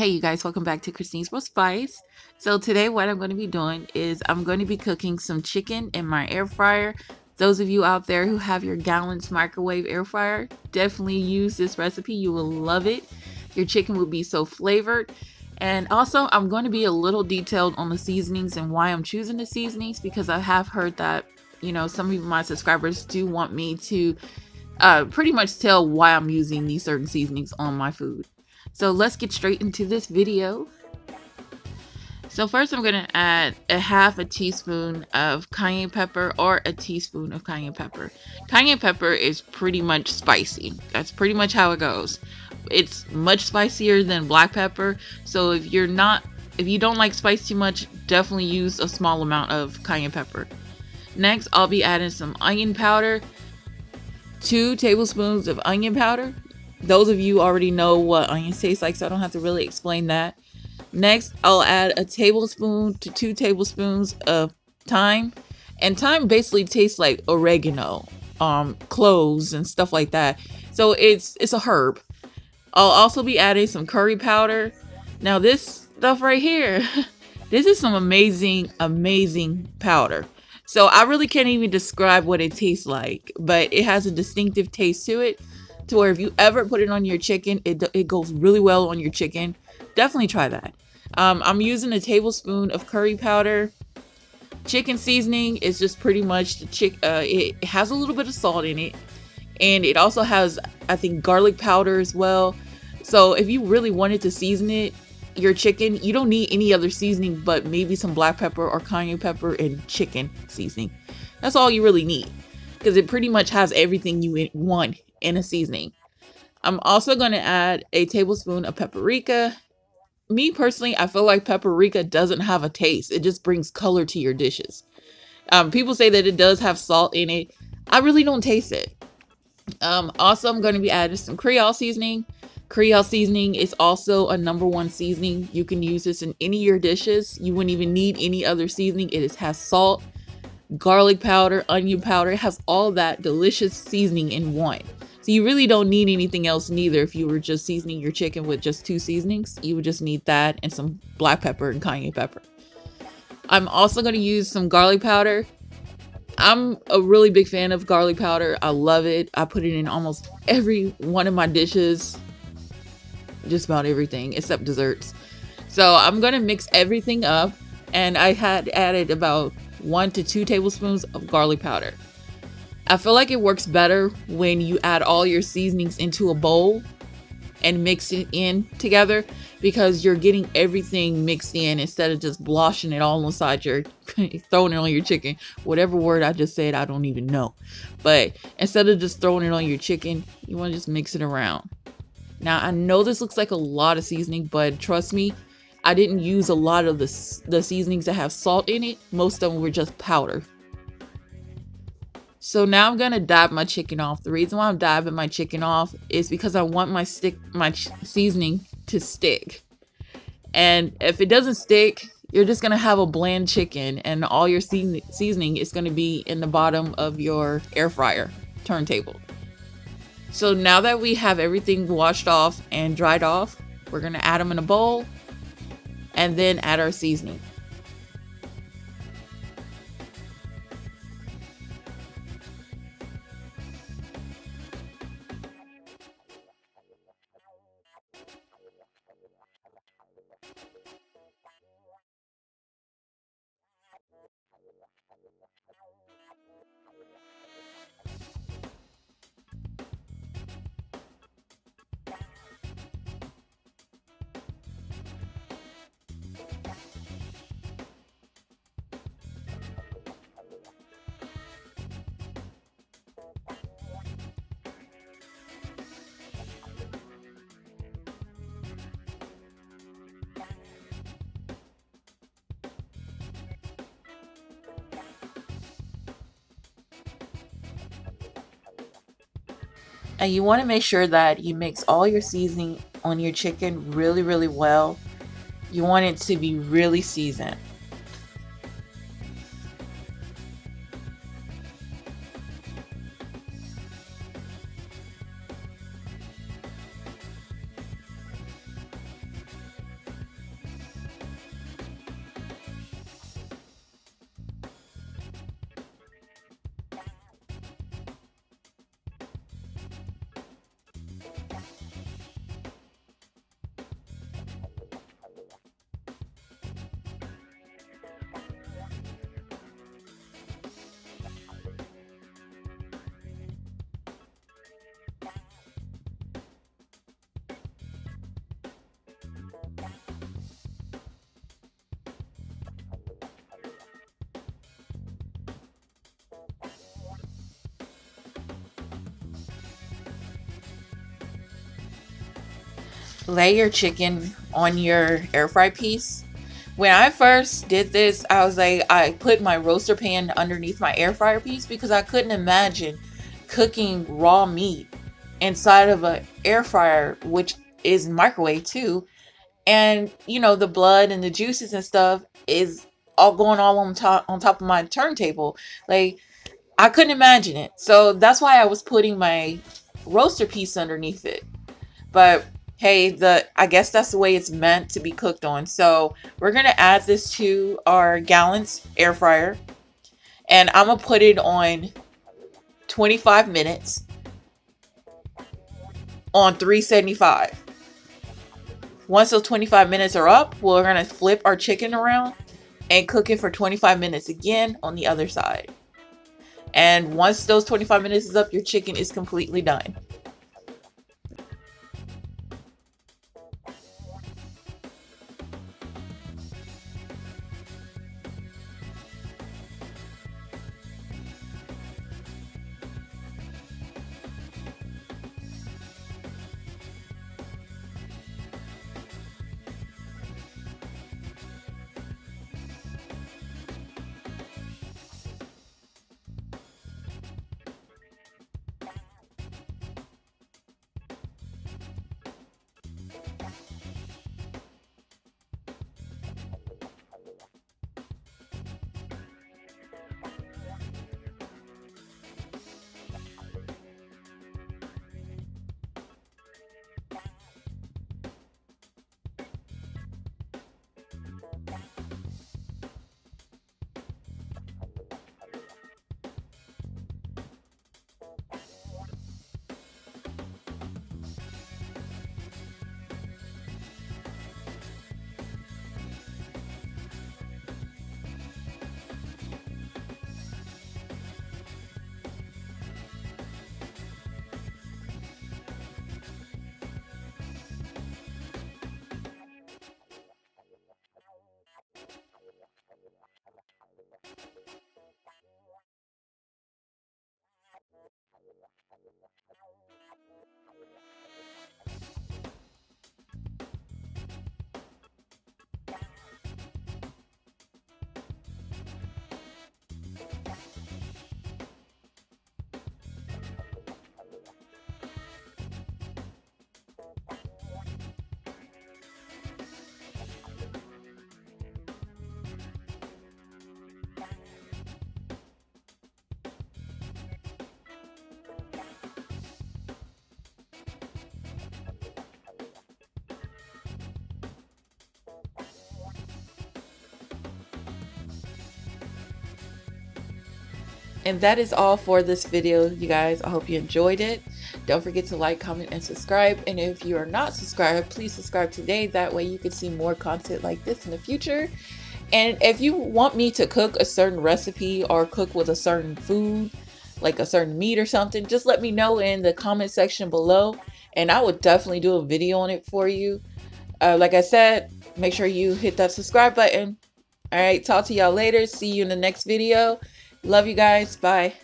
Hey you guys, welcome back to Christine's World Spice. So today what I'm going to be doing is I'm going to be cooking some chicken in my air fryer. Those of you out there who have your Galanz microwave air fryer, definitely use this recipe. You will love it. Your chicken will be so flavored. And also I'm going to be a little detailed on the seasonings and why I'm choosing the seasonings, because I have heard that, some of my subscribers do want me to pretty much tell why I'm using these certain seasonings on my food. So let's get straight into this video. So first I'm going to add a half a teaspoon of cayenne pepper, or a teaspoon of cayenne pepper. Cayenne pepper is pretty much spicy. That's pretty much how it goes. It's much spicier than black pepper. So if you don't like spice too much, definitely use a small amount of cayenne pepper. Next, I'll be adding some onion powder. 2 tablespoons of onion powder. Those of you already know what onions taste like, so I don't have to really explain that. Next, I'll add a tablespoon to 2 tablespoons of thyme. And thyme basically tastes like oregano, cloves and stuff like that. So it's a herb. I'll also be adding some curry powder. Now this stuff right here, this is some amazing powder. So I really can't even describe what it tastes like, but it has a distinctive taste to it, to where if you ever put it on your chicken, it goes really well on your chicken. Definitely try that. I'm using a tablespoon of curry powder. Chicken seasoning is just pretty much the it has a little bit of salt in it, and it also has, I think, garlic powder as well. So if you really wanted to season your chicken, you don't need any other seasoning but maybe some black pepper or cayenne pepper and chicken seasoning. That's all you really need, because it pretty much has everything you want in a seasoning. I'm also going to add a tablespoon of paprika. Me personally, I feel like paprika doesn't have a taste. It just brings color to your dishes. People say that it does have salt in it. I really don't taste it. Also, I'm going to be adding some creole seasoning. Creole seasoning is also a #1 seasoning. You can use this in any of your dishes. You wouldn't even need any other seasoning. It has salt, garlic powder, onion powder. It has all that delicious seasoning in one. So you really don't need anything else neither. If you were just seasoning your chicken with just 2 seasonings, you would just need that and some black pepper and cayenne pepper. I'm also going to use some garlic powder. I'm a really big fan of garlic powder. I love it. I put it in almost every one of my dishes. Just about everything except desserts. So I'm going to mix everything up, and I had added about 1 to 2 tablespoons of garlic powder. I feel like it works better when you add all your seasonings into a bowl and mix it in together, because you're getting everything mixed in instead of just bloshing it all inside throwing it on your chicken. Whatever word I just said, I don't even know. But instead of just throwing it on your chicken, you want to just mix it around. Now, I know this looks like a lot of seasoning, but trust me, I didn't use a lot of the seasonings that have salt in it. Most of them were just powder. So now I'm going to dab my chicken off. The reason why I'm dabbing my chicken off is because I want my seasoning to stick. And if it doesn't stick, you're just going to have a bland chicken, and all your seasoning is going to be in the bottom of your air fryer turntable. So now that we have everything washed off and dried off, we're going to add them in a bowl and then add our seasoning. And you want to make sure that you mix all your seasoning on your chicken really well. You want it to be really seasoned. lay your chicken on your air fry piece. When I first did this, I was like, I put my roaster pan underneath my air fryer piece because I couldn't imagine cooking raw meat inside of an air fryer, which is microwave too. And you know, the blood and the juices and stuff is all going all on top of my turntable. Like, I couldn't imagine it. So that's why I was putting my roaster piece underneath it. But hey, I guess that's the way it's meant to be cooked on. So we're gonna add this to our Galanz air fryer, and I'm gonna put it on 25 minutes on 375. Once those 25 minutes are up, we're gonna flip our chicken around and cook it for 25 minutes again on the other side. And once those 25 minutes is up, your chicken is completely done. And that is all for this video, you guys. I hope you enjoyed it. Don't forget to like, comment, and subscribe. And if you are not subscribed, please subscribe today. That way you can see more content like this in the future. And if you want me to cook a certain recipe or cook with a certain food, like a certain meat or something, just let me know in the comment section below, and I would definitely do a video on it for you. Like I said, make sure you hit that subscribe button. All right, talk to y'all later. See you in the next video. Love you guys. Bye.